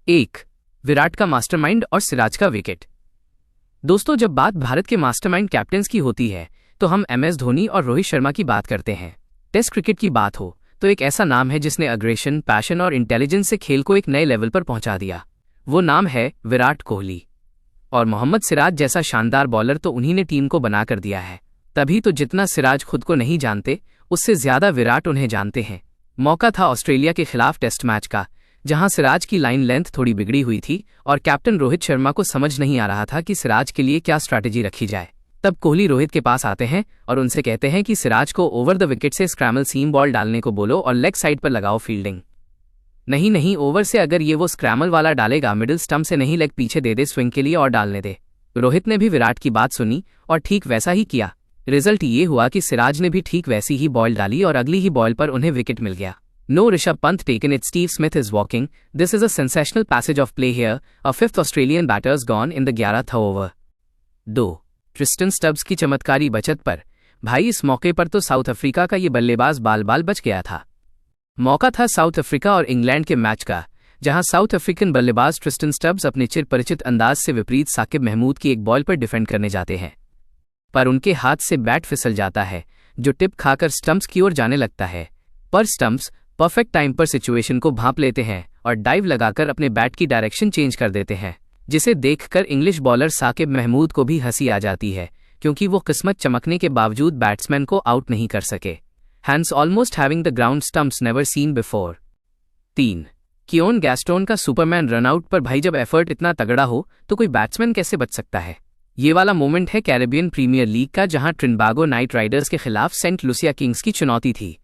एक, विराट का मास्टरमाइंड और सिराज का विकेट। दोस्तों, जब बात भारत के मास्टरमाइंड कैप्टन्स की होती है तो हम MS धोनी और रोहित शर्मा की बात करते हैं। टेस्ट क्रिकेट की बात हो तो एक ऐसा नाम है जिसने अग्रेशन, पैशन और इंटेलिजेंस से खेल को एक नए लेवल पर पहुंचा दिया। वो नाम है विराट कोहली। और मोहम्मद सिराज जैसा शानदार बॉलर तो उन्हीं ने टीम को बना कर दिया है। तभी तो जितना सिराज खुद को नहीं जानते, उससे ज्यादा विराट उन्हें जानते हैं। मौका था ऑस्ट्रेलिया के खिलाफ टेस्ट मैच का, जहां सिराज की लाइन लेंथ थोड़ी बिगड़ी हुई थी और कैप्टन रोहित शर्मा को समझ नहीं आ रहा था कि सिराज के लिए क्या स्ट्रैटेजी रखी जाए। तब कोहली रोहित के पास आते हैं और उनसे कहते हैं कि सिराज को ओवर द विकेट से स्क्रैमल सीम बॉल डालने को बोलो और लेग साइड पर लगाओ फील्डिंग। नहीं, ओवर से अगर ये वो स्क्रैमल वाला डालेगा, मिडिल स्टंप से नहीं, लेग पीछे दे दे स्विंग के लिए और डालने दे। रोहित ने भी विराट की बात सुनी और ठीक वैसा ही किया। रिजल्ट ये हुआ कि सिराज ने भी ठीक वैसी ही बॉल डाली और अगली ही बॉल पर उन्हें विकेट मिल गया। No Rishabh Pant taken it. Steve Smith is walking. This is a sensational passage of play here. A fifth Australian batter's gone in the 11th over. 2. Tristan Stubbs की चमत्कारी बचत पर। भाई, इस मौके पर तो साउथ अफ्रीका का ये बल्लेबाज बाल बच गया था। मौका था साउथ अफ्रीका और इंग्लैंड के मैच का, जहां साउथ अफ्रीकन बल्लेबाज ट्रिस्टन स्टब्स अपने चिर परिचित अंदाज से विपरीत साकिब महमूद की एक बॉल पर डिफेंड करने जाते हैं, पर उनके हाथ से बैट फिसल जाता है जो टिप खाकर स्टंप्स की ओर जाने लगता है। पर स्टंप्स परफेक्ट टाइम पर सिचुएशन को भांप लेते हैं और डाइव लगाकर अपने बैट की डायरेक्शन चेंज कर देते हैं, जिसे देखकर इंग्लिश बॉलर साकिब महमूद को भी हंसी आ जाती है, क्योंकि वो किस्मत चमकने के बावजूद बैट्समैन को आउट नहीं कर सके। Hands almost having the ground stumps never seen before. 3. Keon Gaston का सुपरमैन रनआउट पर। भाई, जब एफर्ट इतना तगड़ा हो तो कोई बैट्समैन कैसे बच सकता है। ये वाला मोमेंट है कैरेबियन प्रीमियर लीग का, जहां ट्रिनबागो नाइट राइडर्स के खिलाफ सेंट लूसिया किंग्स की चुनौती थी।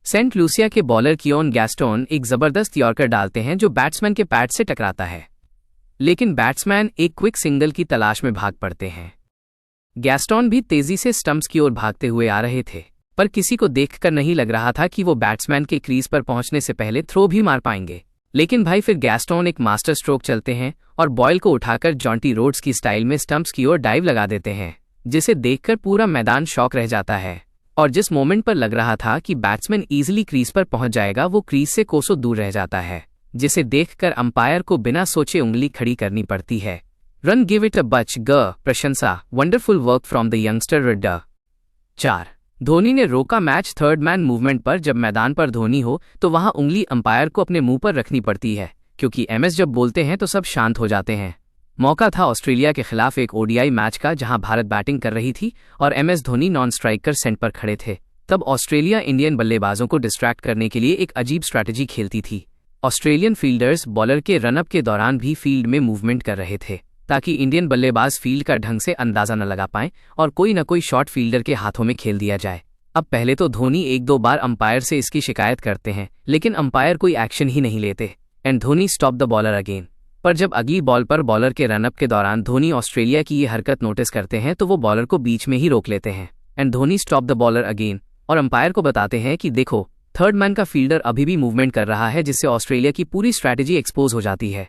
सेंट लूसिया के बॉलर कियोन गैस्टोन एक जबरदस्त यॉर्कर डालते हैं जो बैट्समैन के पैड से टकराता है, लेकिन बैट्समैन एक क्विक सिंगल की तलाश में भाग पड़ते हैं। गैस्टोन भी तेजी से स्टंप्स की ओर भागते हुए आ रहे थे, पर किसी को देखकर नहीं लग रहा था कि वो बैट्समैन के क्रीज पर पहुंचने से पहले थ्रो भी मार पाएंगे। लेकिन भाई, फिर गैस्टोन एक मास्टर स्ट्रोक चलते हैं और बॉल को उठाकर जॉन्टी रोड्स की स्टाइल में स्टंप्स की ओर डाइव लगा देते हैं, जिसे देखकर पूरा मैदान शॉक रह जाता है। और जिस मोमेंट पर लग रहा था कि बैट्समैन इजीली क्रीज पर पहुंच जाएगा, वो क्रीज से कोसों दूर रह जाता है, जिसे देखकर अंपायर को बिना सोचे उंगली खड़ी करनी पड़ती है। रन गिव इट अ बच ग, प्रशंसा, wonderful work from the youngster rider. 4. Dhoni ने रोका मैच थर्ड मैन मूवमेंट पर। जब मैदान पर धोनी हो तो वहां उंगली अंपायर को अपने मुंह पर रखनी पड़ती है, क्योंकि MS जब बोलते हैं तो सब शांत हो जाते हैं। मौका था ऑस्ट्रेलिया के खिलाफ एक ODI मैच का, जहां भारत बैटिंग कर रही थी और MS धोनी नॉन स्ट्राइकर सेंट पर खड़े थे। तब ऑस्ट्रेलिया इंडियन बल्लेबाजों को डिस्ट्रैक्ट करने के लिए एक अजीब स्ट्रैटेजी खेलती थी। ऑस्ट्रेलियन फील्डर्स बॉलर के रनअप के दौरान भी फील्ड में मूवमेंट कर रहे थे, ताकि इंडियन बल्लेबाज फील्ड का ढंग से अंदाजा न लगा पाएं और कोई न कोई शॉट फील्डर के हाथों में खेल दिया जाए। अब पहले तो धोनी 1-2 बार अंपायर से इसकी शिकायत करते हैं, लेकिन अंपायर कोई एक्शन ही नहीं लेते and Dhoni stop the bowler again. पर जब अगली बॉल पर बॉलर के रनअप के दौरान धोनी ऑस्ट्रेलिया की ये हरकत नोटिस करते हैं तो वो बॉलर को बीच में ही रोक लेते हैं and Dhoni stop the bowler again और अंपायर को बताते हैं कि देखो, थर्ड मैन का फील्डर अभी भी मूवमेंट कर रहा है, जिससे ऑस्ट्रेलिया की पूरी स्ट्रैटेजी एक्सपोज हो जाती है।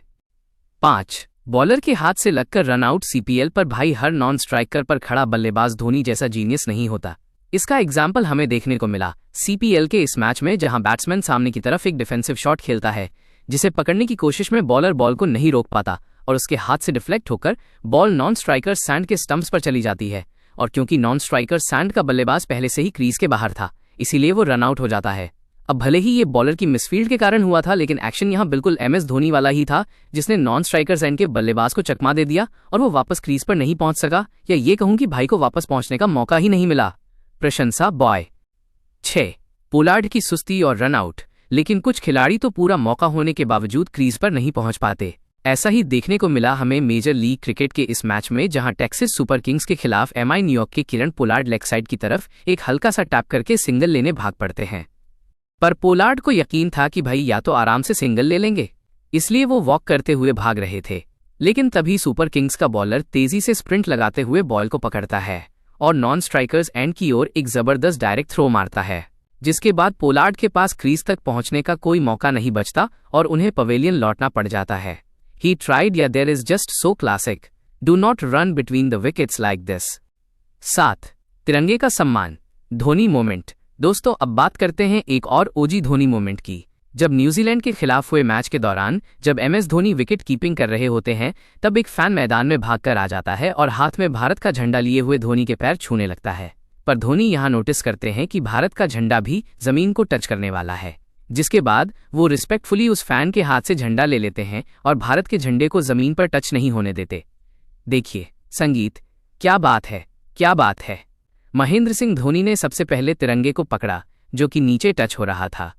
5. बॉलर के हाथ से लगकर रनआउट CPL पर। भाई, हर नॉन स्ट्राइकर पर खड़ा बल्लेबाज धोनी जैसा जीनियस नहीं होता। इसका एग्जाम्पल हमें देखने को मिला CPL के इस मैच में, जहां बैट्समैन सामने की तरफ एक डिफेंसिव शॉट खेलता है, जिसे पकड़ने की कोशिश में बॉलर बॉल को नहीं रोक पाता और उसके हाथ से डिफ्लेक्ट होकर बॉल नॉन स्ट्राइकर सैंड के स्टंप्स पर चली जाती है। और क्योंकि नॉन स्ट्राइकर सैंड का बल्लेबाज पहले से ही क्रीज के बाहर था, इसीलिए वो रन आउट हो जाता है। अब भले ही ये बॉलर की मिसफील्ड के कारण हुआ था, लेकिन एक्शन यहाँ बिल्कुल MS धोनी वाला ही था, जिसने नॉन स्ट्राइकर सैंड के बल्लेबाज को चकमा दे दिया और वो वापस क्रीज पर नहीं पहुंच सका, या ये कहूं कि भाई को वापस पहुंचने का मौका ही नहीं मिला। प्रशंसा बॉय। 6. पोलार्ड की सुस्ती और रनआउट। लेकिन कुछ खिलाड़ी तो पूरा मौका होने के बावजूद क्रीज पर नहीं पहुंच पाते। ऐसा ही देखने को मिला हमें मेजर लीग क्रिकेट के इस मैच में, जहां टेक्सास सुपर किंग्स के खिलाफ MI न्यूयॉर्क के किरण पोलार्ड लेग साइड की तरफ एक हल्का सा टैप करके सिंगल लेने भाग पड़ते हैं। पर पोलार्ड को यकीन था कि भाई या तो आराम से सिंगल ले लेंगे, इसलिए वो वॉक करते हुए भाग रहे थे। लेकिन तभी सुपर किंग्स का बॉलर तेजी से स्प्रिंट लगाते हुए बॉल को पकड़ता है और नॉन स्ट्राइकर्स एंड की ओर एक जबरदस्त डायरेक्ट थ्रो मारता है, जिसके बाद पोलार्ड के पास क्रीज तक पहुंचने का कोई मौका नहीं बचता और उन्हें पवेलियन लौटना पड़ जाता है। He tried, yeah, there is just so classic. Do not run between the wickets like this. 7. तिरंगे का सम्मान, धोनी मोमेंट। दोस्तों, अब बात करते हैं एक और OG धोनी मोमेंट की। जब न्यूजीलैंड के खिलाफ हुए मैच के दौरान जब एमएस धोनी विकेट कीपिंग कर रहे होते हैं, तब एक फैन मैदान में भागकर आ जाता है और हाथ में भारत का झंडा लिए हुए धोनी के पैर छूने लगता है। पर धोनी यहाँ नोटिस करते हैं कि भारत का झंडा भी जमीन को टच करने वाला है, जिसके बाद वो रिस्पेक्टफुली उस फैन के हाथ से झंडा ले लेते हैं और भारत के झंडे को जमीन पर टच नहीं होने देते। देखिए संगीत, क्या बात है, क्या बात है। महेंद्र सिंह धोनी ने सबसे पहले तिरंगे को पकड़ा, जो कि नीचे टच हो रहा था।